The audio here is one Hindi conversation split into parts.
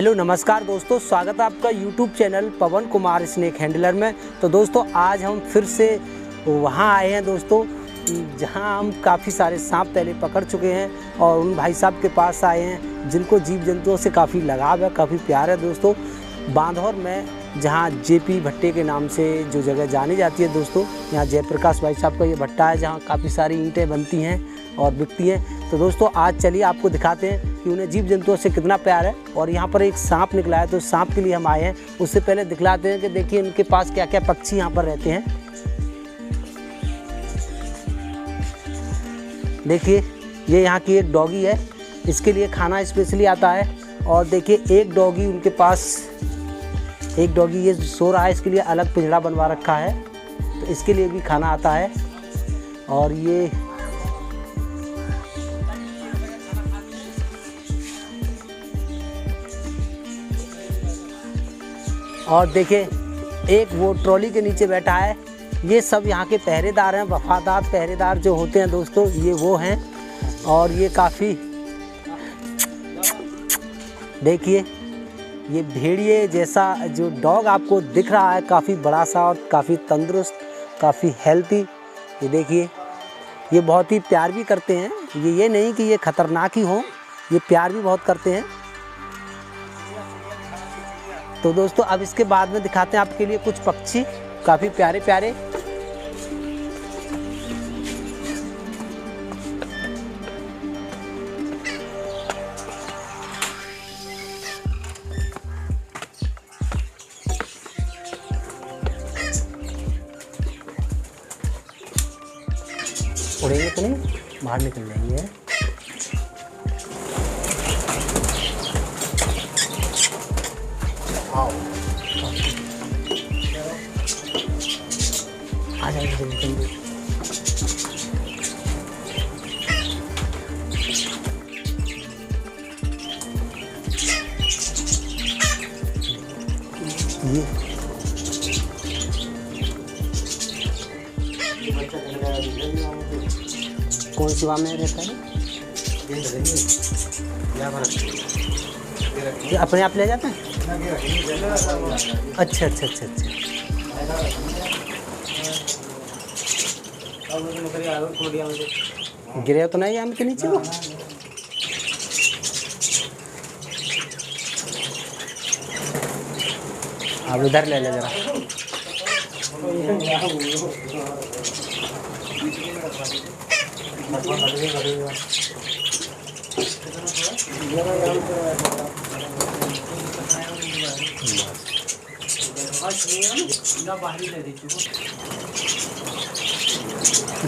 हेलो नमस्कार दोस्तों, स्वागत है आपका यूट्यूब चैनल पवन कुमार स्नेक हैंडलर में। तो दोस्तों आज हम फिर से वहाँ आए हैं दोस्तों, जहाँ हम काफ़ी सारे सांप पहले पकड़ चुके हैं और उन भाई साहब के पास आए हैं जिनको जीव जंतुओं से काफ़ी लगाव है, काफ़ी प्यार है दोस्तों। बांधौर में जहाँ जेपी भट्टे के नाम से जो जगह जानी जाती है दोस्तों, यहाँ जयप्रकाश भाई साहब का ये भट्टा है जहाँ काफ़ी सारी ईंटें बनती हैं और बिकती हैं। तो दोस्तों आज चलिए आपको दिखाते हैं कि उन्हें जीव जंतुओं से कितना प्यार है। और यहाँ पर एक सांप निकला है, तो सांप के लिए हम आए हैं। उससे पहले दिखलाते हैं कि देखिए इनके पास क्या क्या पक्षी यहाँ पर रहते हैं। देखिए ये यहाँ की एक डॉगी है, इसके लिए खाना स्पेशली आता है। और देखिए एक डॉगी उनके पास, एक डॉगी ये सो रहा है, इसके लिए अलग पिंजरा बनवा रखा है, तो इसके लिए भी खाना आता है। और ये और देखिए एक वो ट्रॉली के नीचे बैठा है, ये सब यहाँ के पहरेदार हैं, वफादार पहरेदार जो होते हैं दोस्तों, ये वो हैं। और ये काफ़ी, देखिए ये भेड़िए जैसा जो डॉग आपको दिख रहा है, काफ़ी बड़ा सा और काफ़ी तंदुरुस्त, काफ़ी हेल्थी। ये देखिए ये बहुत ही प्यार भी करते हैं, ये नहीं कि ये ख़तरनाक ही हों, ये प्यार भी बहुत करते हैं। तो दोस्तों अब इसके बाद में दिखाते हैं आपके लिए कुछ पक्षी काफ़ी प्यारे प्यारे। उड़ेंगे तो नहीं, बाहर निकल जाएंगे। आ जाएंगे जल्दी। ये कौन सी वाम में रहता है? ये अपने आप ले जाते हैं? अच्छा अच्छा अच्छा अच्छा। गिरे तो नहीं आम के नीचे वो? अब उधर ले ले जरा।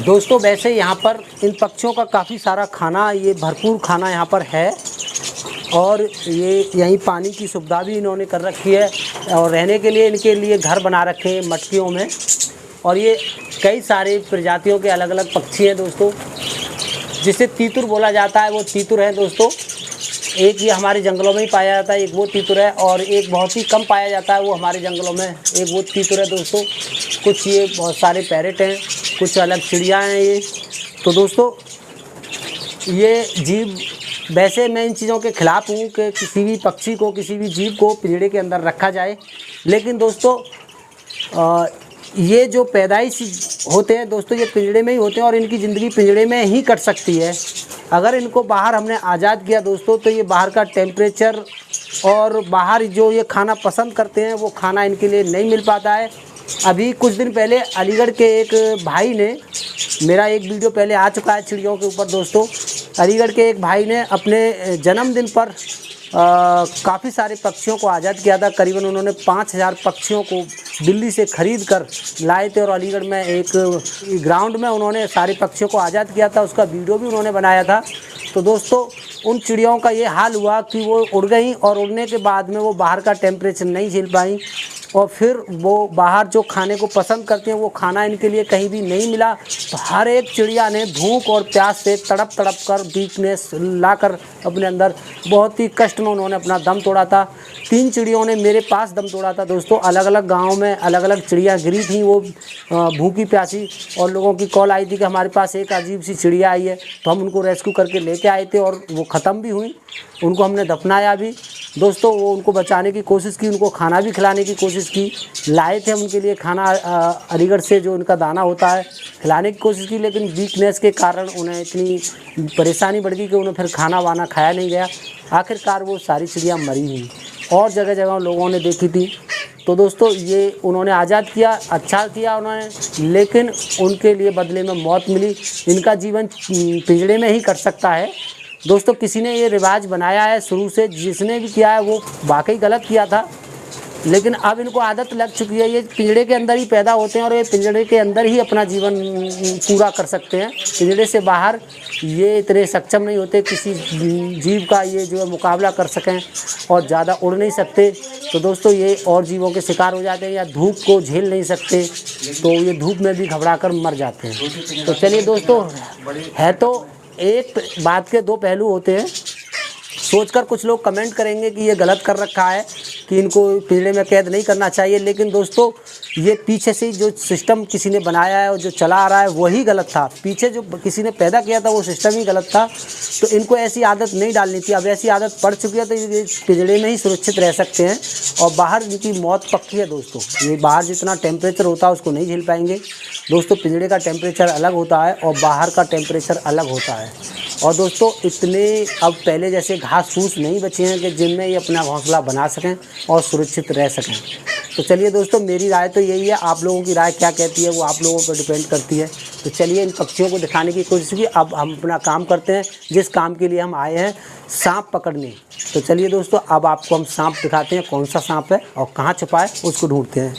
दोस्तों वैसे यहाँ पर इन पक्षियों का काफ़ी सारा खाना, ये भरपूर खाना यहाँ पर है। और ये यहीं पानी की सुविधा भी इन्होंने कर रखी है और रहने के लिए इनके लिए घर बना रखे हैं मटकियों में। और ये कई सारे प्रजातियों के अलग अलग पक्षी हैं दोस्तों। जिसे तीतुर बोला जाता है वो तीतुर है दोस्तों। एक ये हमारे जंगलों में ही पाया जाता है, एक वो तीतुर है। और एक बहुत ही कम पाया जाता है, वो हमारे जंगलों में, एक वो तीतुर है दोस्तों। कुछ ये बहुत सारे पैरेट हैं, कुछ अलग चिड़िया हैं ये। तो दोस्तों ये जीव, वैसे मैं इन चीज़ों के ख़िलाफ़ हूँ कि किसी भी पक्षी को, किसी भी जीव को पिंजरे के अंदर रखा जाए। लेकिन दोस्तों ये जो पैदाइश होते हैं दोस्तों, ये पिंजरे में ही होते हैं और इनकी ज़िंदगी पिंजरे में ही कट सकती है। अगर इनको बाहर हमने आज़ाद किया दोस्तों, तो ये बाहर का टेम्परेचर और बाहर जो ये खाना पसंद करते हैं वो खाना इनके लिए नहीं मिल पाता है। अभी कुछ दिन पहले अलीगढ़ के एक भाई ने, मेरा एक वीडियो पहले आ चुका है चिड़ियों के ऊपर दोस्तों, अलीगढ़ के एक भाई ने अपने जन्मदिन पर काफ़ी सारे पक्षियों को आज़ाद किया था। करीबन उन्होंने 5000 पक्षियों को दिल्ली से ख़रीद कर लाए थे और अलीगढ़ में एक ग्राउंड में उन्होंने सारे पक्षियों को आज़ाद किया था। उसका वीडियो भी उन्होंने बनाया था। तो दोस्तों उन चिड़ियों का ये हाल हुआ कि वो उड़ गई और उड़ने के बाद में वो बाहर का टेम्परेचर नहीं झेल पाई और फिर वो बाहर जो खाने को पसंद करते हैं वो खाना इनके लिए कहीं भी नहीं मिला। तो हर एक चिड़िया ने भूख और प्यास से तड़प तड़प कर, वीकनेस लाकर अपने अंदर बहुत ही कष्ट में उन्होंने अपना दम तोड़ा था। 3 चिड़ियों ने मेरे पास दम तोड़ा था दोस्तों। अलग अलग गाँव में अलग अलग चिड़िया गिरी थी, वो भूखी प्यासी, और लोगों की कॉल आई थी कि हमारे पास एक अजीब सी चिड़िया आई है। तो हम उनको रेस्क्यू करके लेके आए थे और वो ख़त्म भी हुई। उनको हमने दफनाया भी दोस्तों। वो उनको बचाने की कोशिश की, उनको खाना भी खिलाने की कोशिश की, लाए थे हम उनके लिए खाना अलीगढ़ से जो उनका दाना होता है खिलाने की कोशिश की, लेकिन वीकनेस के कारण उन्हें इतनी परेशानी बढ़ गई कि उन्हें फिर खाना वाना खाया नहीं गया। आखिरकार वो सारी चिड़िया मरी हुई और जगह जगह लोगों ने देखी थी। तो दोस्तों ये उन्होंने आज़ाद किया, अच्छा किया उन्होंने, लेकिन उनके लिए बदले में मौत मिली। इनका जीवन पिंजड़े में ही कट सकता है दोस्तों। किसी ने ये रिवाज बनाया है शुरू से, जिसने भी किया है वो वाकई गलत किया था, लेकिन अब इनको आदत लग चुकी है। ये पिंजड़े के अंदर ही पैदा होते हैं और ये पिंजड़े के अंदर ही अपना जीवन पूरा कर सकते हैं। पिंजड़े से बाहर ये इतने सक्षम नहीं होते किसी जीव का ये जो है मुकाबला कर सकें, और ज़्यादा उड़ नहीं सकते। तो दोस्तों ये और जीवों के शिकार हो जाते हैं, या धूप को झेल नहीं सकते, तो ये धूप में भी घबरा कर मर जाते हैं। तो चलिए दोस्तों, है तो एक बात के दो पहलू होते हैं। सोचकर कुछ लोग कमेंट करेंगे कि ये गलत कर रखा है, कि इनको पिंजड़े में कैद नहीं करना चाहिए, लेकिन दोस्तों ये पीछे से जो सिस्टम किसी ने बनाया है और जो चला आ रहा है वही गलत था। पीछे जो किसी ने पैदा किया था वो सिस्टम ही गलत था। तो इनको ऐसी आदत नहीं डालनी थी। अब ऐसी आदत पड़ चुकी है तो ये पिंजड़े में ही सुरक्षित रह सकते हैं, और बाहर इनकी मौत पक्की है दोस्तों। ये बाहर जितना टेम्परेचर होता है उसको नहीं झेल पाएंगे दोस्तों। पिंजड़े का टेम्परेचर अलग होता है और बाहर का टेम्परेचर अलग होता है। और दोस्तों इतने अब पहले जैसे घास फूस नहीं बचे हैं कि जिनमें ये अपना घोंसला बना सकें और सुरक्षित रह सकें। तो चलिए दोस्तों, मेरी राय तो यही है। आप लोगों की राय क्या कहती है वो आप लोगों पर डिपेंड करती है। तो चलिए इन पक्षियों को दिखाने की कोशिश की। अब हम अपना काम करते हैं जिस काम के लिए हम आए हैं, सांप पकड़ने। तो चलिए दोस्तों, अब आपको हम सांप दिखाते हैं, कौन सा सांप है और कहाँ छुपा है उसको ढूंढते हैं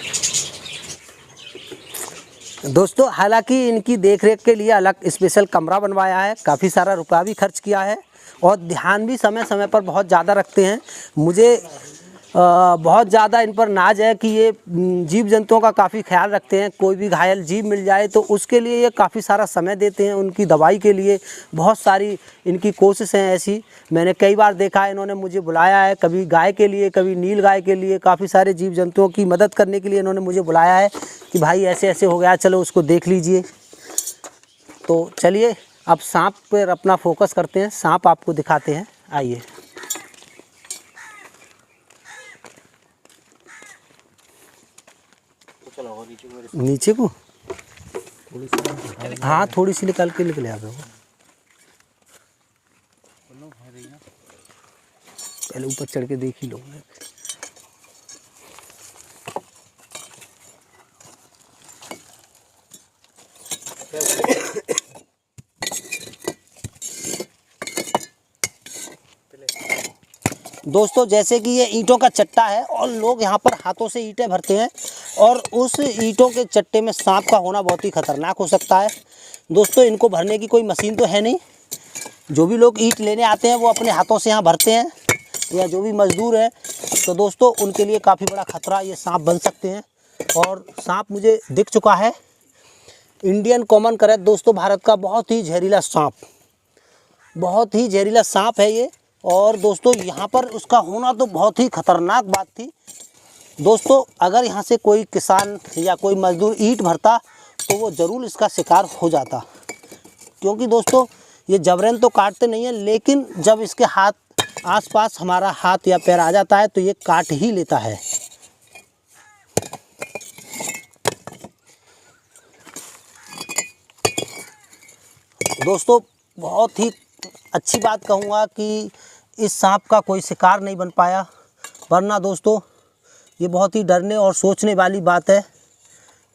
दोस्तों। हालांकि इनकी देखरेख के लिए अलग स्पेशल कमरा बनवाया है, काफ़ी सारा रुपया भी खर्च किया है, और ध्यान भी समय समय पर बहुत ज़्यादा रखते हैं। मुझे बहुत ज़्यादा इन पर नाज है कि ये जीव जंतुओं का काफ़ी ख्याल रखते हैं। कोई भी घायल जीव मिल जाए तो उसके लिए ये काफ़ी सारा समय देते हैं, उनकी दवाई के लिए बहुत सारी इनकी कोशिशें हैं ऐसी। मैंने कई बार देखा है, इन्होंने मुझे बुलाया है, कभी गाय के लिए, कभी नील गाय के लिए, काफ़ी सारे जीव जंतुओं की मदद करने के लिए इन्होंने मुझे बुलाया है कि भाई ऐसे ऐसे हो गया, चलो उसको देख लीजिए। तो चलिए अब सांप पर अपना फोकस करते हैं, सांप आपको दिखाते हैं, आइए। नीचे को हाँ थोड़ी सी निकाल के निकले आप लोग, पहले ऊपर चढ़ के देख ही लो। दोस्तों जैसे कि ये ईंटों का चट्टा है और लोग यहाँ पर हाथों से ईंटें भरते हैं, और उस ईंटों के चट्टे में सांप का होना बहुत ही खतरनाक हो सकता है दोस्तों। इनको भरने की कोई मशीन तो है नहीं। जो भी लोग ईंट लेने आते हैं वो अपने हाथों से यहाँ भरते हैं, या जो भी मजदूर हैं, तो दोस्तों उनके लिए काफ़ी बड़ा खतरा ये सांप बन सकते हैं। और सांप मुझे दिख चुका है, इंडियन कॉमन करैत दोस्तों, भारत का बहुत ही जहरीला सांप, बहुत ही जहरीला सांप है ये। और दोस्तों यहाँ पर उसका होना तो बहुत ही खतरनाक बात थी दोस्तों। अगर यहाँ से कोई किसान या कोई मजदूर ईंट भरता तो वो ज़रूर इसका शिकार हो जाता, क्योंकि दोस्तों ये जबरन तो काटते नहीं हैं, लेकिन जब इसके हाथ आसपास हमारा हाथ या पैर आ जाता है तो ये काट ही लेता है। दोस्तों बहुत ही अच्छी बात कहूँगा कि इस सांप का कोई शिकार नहीं बन पाया, वरना दोस्तों ये बहुत ही डरने और सोचने वाली बात है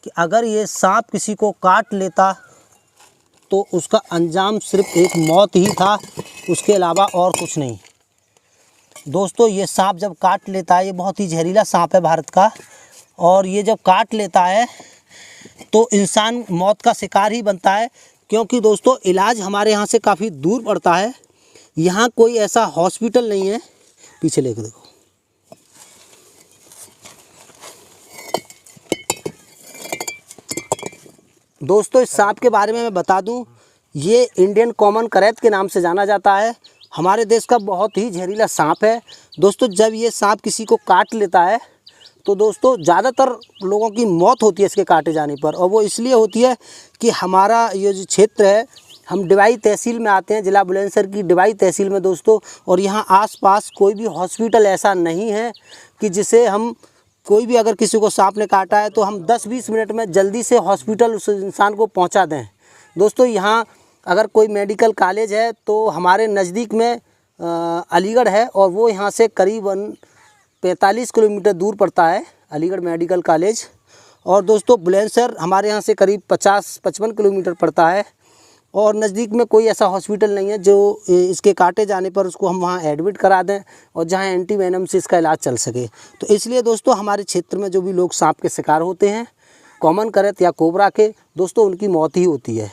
कि अगर ये सांप किसी को काट लेता तो उसका अंजाम सिर्फ एक मौत ही था, उसके अलावा और कुछ नहीं। दोस्तों ये सांप जब काट लेता है, ये बहुत ही जहरीला सांप है भारत का, और ये जब काट लेता है तो इंसान मौत का शिकार ही बनता है, क्योंकि दोस्तों इलाज हमारे यहाँ से काफ़ी दूर पड़ता है। यहाँ कोई ऐसा हॉस्पिटल नहीं है, पीछे लेकर देखो। दोस्तों इस सांप के बारे में मैं बता दूं, ये इंडियन कॉमन करैत के नाम से जाना जाता है। हमारे देश का बहुत ही जहरीला सांप है दोस्तों। जब ये सांप किसी को काट लेता है तो दोस्तों ज़्यादातर लोगों की मौत होती है इसके काटे जाने पर, और वो इसलिए होती है कि हमारा ये जो क्षेत्र है, हम डिवाई तहसील में आते हैं, ज़िला बुलंदशहर की डिवाई तहसील में दोस्तों। और यहाँ आसपास कोई भी हॉस्पिटल ऐसा नहीं है कि जिसे हम कोई भी अगर किसी को सांप ने काटा है तो हम 10-20 मिनट में जल्दी से हॉस्पिटल उस इंसान को पहुँचा दें। दोस्तों यहाँ अगर कोई मेडिकल कॉलेज है तो हमारे नज़दीक में अलीगढ़ है, और वो यहाँ से करीबन 45 किलोमीटर दूर पड़ता है अलीगढ़ मेडिकल कॉलेज। और दोस्तों बुलंदशहर हमारे यहाँ से करीब 50-55 किलोमीटर पड़ता है, और नज़दीक में कोई ऐसा हॉस्पिटल नहीं है जो इसके काटे जाने पर उसको हम वहाँ एडमिट करा दें और जहाँ एंटी वेनम से इसका इलाज चल सके। तो इसलिए दोस्तों हमारे क्षेत्र में जो भी लोग सांप के शिकार होते हैं, कॉमन करत या कोबरा के, दोस्तों उनकी मौत ही होती है।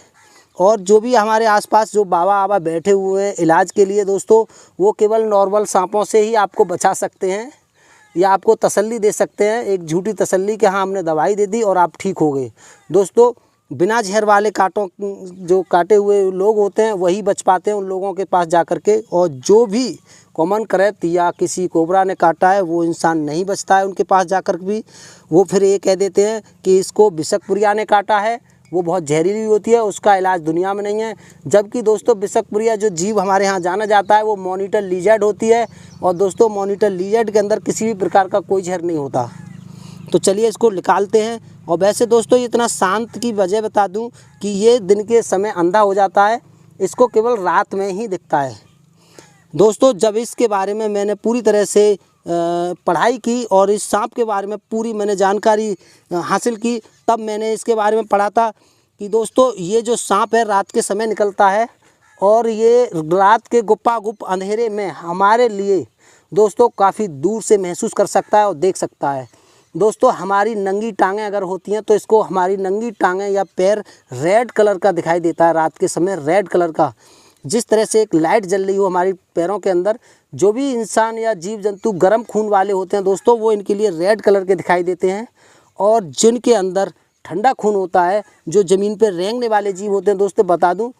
और जो भी हमारे आसपास जो बाबा आबा बैठे हुए हैं इलाज के लिए दोस्तों, वो केवल नॉर्मल सांपों से ही आपको बचा सकते हैं या आपको तसल्ली दे सकते हैं, एक झूठी तसल्ली कि हाँ हमने दवाई दे दी और आप ठीक हो गए। दोस्तों बिना जहर वाले कांटों, जो काटे हुए लोग होते हैं वही बच पाते हैं उन लोगों के पास जा कर के, और जो भी कॉमन करैत या किसी कोबरा ने काटा है वो इंसान नहीं बचता है उनके पास जाकर भी। वो फिर ये कह देते हैं कि इसको बिसकपुरिया ने काटा है, वो बहुत जहरीली होती है, उसका इलाज दुनिया में नहीं है। जबकि दोस्तों बिसकपुरिया जो जीव हमारे यहाँ जाना जाता है वो मॉनिटर लिजर्ड होती है, और दोस्तों मॉनिटर लिजर्ड के अंदर किसी भी प्रकार का कोई जहर नहीं होता। तो चलिए इसको निकालते हैं। और वैसे दोस्तों इतना शांत की वजह बता दूं कि ये दिन के समय अंधा हो जाता है, इसको केवल रात में ही दिखता है। दोस्तों जब इसके बारे में मैंने पूरी तरह से पढ़ाई की और इस सांप के बारे में पूरी मैंने जानकारी हासिल की, तब मैंने इसके बारे में पढ़ा था कि दोस्तों ये जो सांप है रात के समय निकलता है, और ये रात के गुप्पा गुप अंधेरे में हमारे लिए दोस्तों काफ़ी दूर से महसूस कर सकता है और देख सकता है। दोस्तों हमारी नंगी टांगें अगर होती हैं तो इसको हमारी नंगी टांगें या पैर रेड कलर का दिखाई देता है रात के समय, रेड कलर का। जिस तरह से एक लाइट जल रही हो हमारी पैरों के अंदर, जो भी इंसान या जीव जंतु गर्म खून वाले होते हैं दोस्तों वो इनके लिए रेड कलर के दिखाई देते हैं। और जिनके अंदर ठंडा खून होता है, जो ज़मीन पर रेंगने वाले जीव होते हैं दोस्तों, बता दूं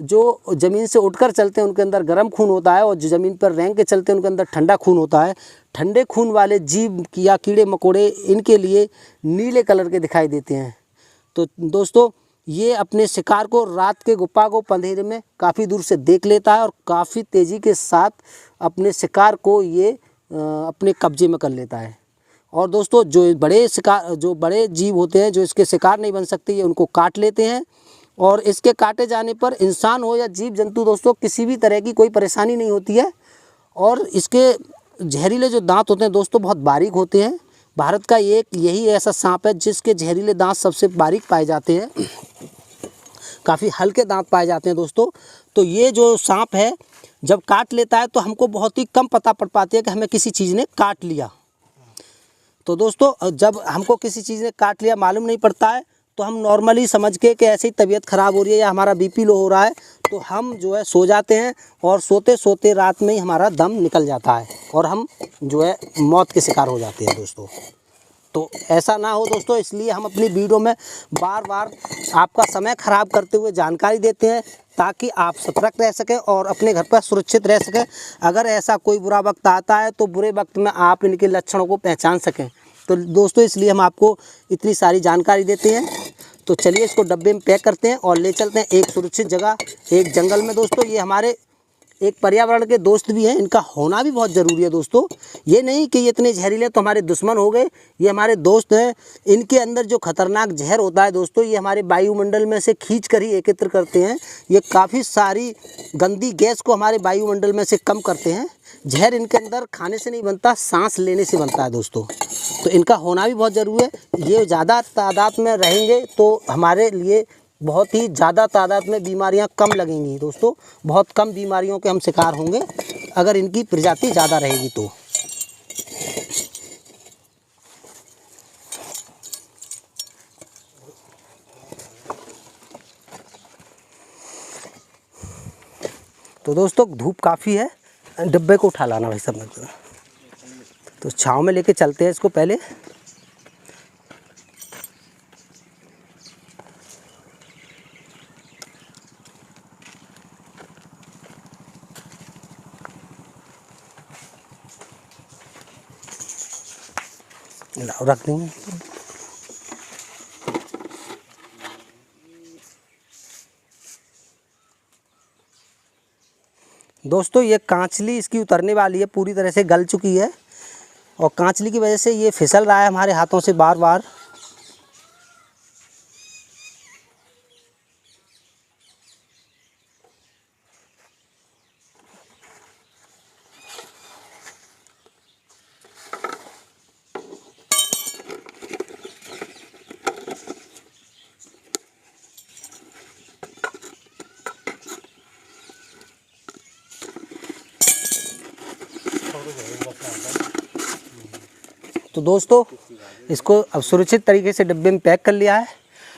जो ज़मीन से उठकर चलते हैं उनके अंदर गर्म खून होता है, और जो ज़मीन पर रेंग के चलते हैं उनके अंदर ठंडा खून होता है। ठंडे खून वाले जीव या कीड़े मकोड़े इनके लिए नीले कलर के दिखाई देते हैं। तो दोस्तों ये अपने शिकार को रात के गुप्पा को अंधेरे में काफ़ी दूर से देख लेता है और काफ़ी तेज़ी के साथ अपने शिकार को ये अपने कब्जे में कर लेता है। और दोस्तों जो बड़े जीव होते हैं जो इसके शिकार नहीं बन सकते, ये उनको काट लेते हैं, और इसके काटे जाने पर इंसान हो या जीव जंतु दोस्तों किसी भी तरह की कोई परेशानी नहीं होती है। और इसके जहरीले जो दांत होते हैं दोस्तों बहुत बारीक होते हैं। भारत का एक यही ऐसा सांप है जिसके जहरीले दांत सबसे बारीक पाए जाते हैं, काफ़ी हल्के दांत पाए जाते हैं दोस्तों। तो ये जो सांप है जब काट लेता है तो हमको बहुत ही कम पता पड़ पाती है कि हमें किसी चीज़ ने काट लिया। तो दोस्तों जब हमको किसी चीज़ ने काट लिया मालूम नहीं पड़ता है, तो हम नॉर्मली समझ के कि ऐसी तबीयत ख़राब हो रही है या हमारा बीपी लो हो रहा है, तो हम जो है सो जाते हैं, और सोते सोते रात में ही हमारा दम निकल जाता है और हम जो है मौत के शिकार हो जाते हैं दोस्तों। तो ऐसा ना हो दोस्तों, इसलिए हम अपनी वीडियो में बार बार आपका समय ख़राब करते हुए जानकारी देते हैं ताकि आप सतर्क रह सकें और अपने घर पर सुरक्षित रह सकें। अगर ऐसा कोई बुरा वक्त आता है तो बुरे वक्त में आप इनके लक्षणों को पहचान सकें। तो दोस्तों इसलिए हम आपको इतनी सारी जानकारी देते हैं। तो चलिए इसको डब्बे में पैक करते हैं और ले चलते हैं एक सुरक्षित जगह, एक जंगल में। दोस्तों ये हमारे एक पर्यावरण के दोस्त भी हैं, इनका होना भी बहुत ज़रूरी है दोस्तों। ये नहीं कि ये इतने जहरीले तो हमारे दुश्मन हो गए, ये हमारे दोस्त हैं। इनके अंदर जो खतरनाक जहर होता है दोस्तों, ये हमारे वायुमंडल में से खींच कर ही एकत्र करते हैं। ये काफ़ी सारी गंदी गैस को हमारे वायुमंडल में से कम करते हैं। जहर इनके अंदर खाने से नहीं बनता, सांस लेने से बनता है दोस्तों। तो इनका होना भी बहुत ज़रूरी है। ये ज़्यादा तादाद में रहेंगे तो हमारे लिए बहुत ही ज़्यादा तादाद में बीमारियां कम लगेंगी दोस्तों। बहुत कम बीमारियों के हम शिकार होंगे अगर इनकी प्रजाति ज़्यादा रहेगी तो। दोस्तों धूप काफ़ी है, डब्बे को उठा लाना भाई सब में। तो छाँव में लेके चलते हैं इसको पहले। रख देंगे। दोस्तों ये कांचली इसकी उतरने वाली है, पूरी तरह से गल चुकी है और कांचली की वजह से ये फिसल रहा है हमारे हाथों से बार बार। तो दोस्तों इसको अब सुरक्षित तरीके से डिब्बे में पैक कर लिया है।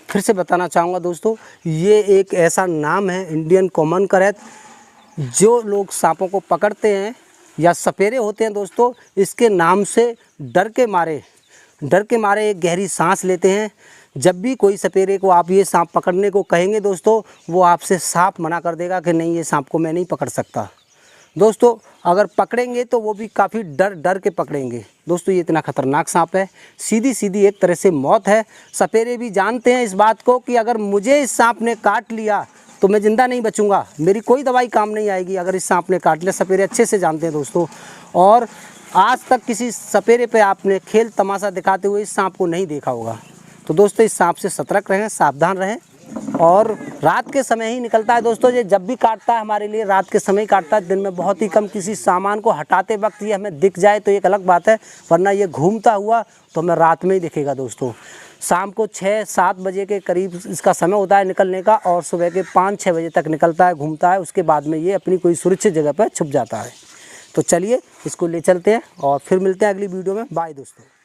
फिर से बताना चाहूँगा दोस्तों, ये एक ऐसा नाम है इंडियन कॉमन करैत, जो लोग सांपों को पकड़ते हैं या सपेरे होते हैं दोस्तों, इसके नाम से डर के मारे एक गहरी सांस लेते हैं। जब भी कोई सपेरे को आप ये सांप पकड़ने को कहेंगे दोस्तों, वो आपसे साफ मना कर देगा कि नहीं, ये सांप को मैं नहीं पकड़ सकता। दोस्तों अगर पकड़ेंगे तो वो भी काफ़ी डर के पकड़ेंगे। दोस्तों ये इतना ख़तरनाक सांप है, सीधी एक तरह से मौत है। सपेरे भी जानते हैं इस बात को कि अगर मुझे इस सांप ने काट लिया तो मैं ज़िंदा नहीं बचूंगा, मेरी कोई दवाई काम नहीं आएगी अगर इस सांप ने काट लिया। सपेरे अच्छे से जानते हैं दोस्तों, और आज तक किसी सपेरे पे आपने खेल तमाशा दिखाते हुए इस सांप को नहीं देखा होगा। तो दोस्तों इस सांप से सतर्क रहें, सावधान रहें, और रात के समय ही निकलता है दोस्तों। ये जब भी काटता है हमारे लिए रात के समय ही काटता है, दिन में बहुत ही कम। किसी सामान को हटाते वक्त ये हमें दिख जाए तो एक अलग बात है, वरना ये घूमता हुआ तो हमें रात में ही दिखेगा दोस्तों। शाम को 6-7 बजे के करीब इसका समय होता है निकलने का, और सुबह के 5-6 बजे तक निकलता है, घूमता है। उसके बाद में ये अपनी कोई सुरक्षित जगह पर छुप जाता है। तो चलिए इसको ले चलते हैं और फिर मिलते हैं अगली वीडियो में। बाय दोस्तों।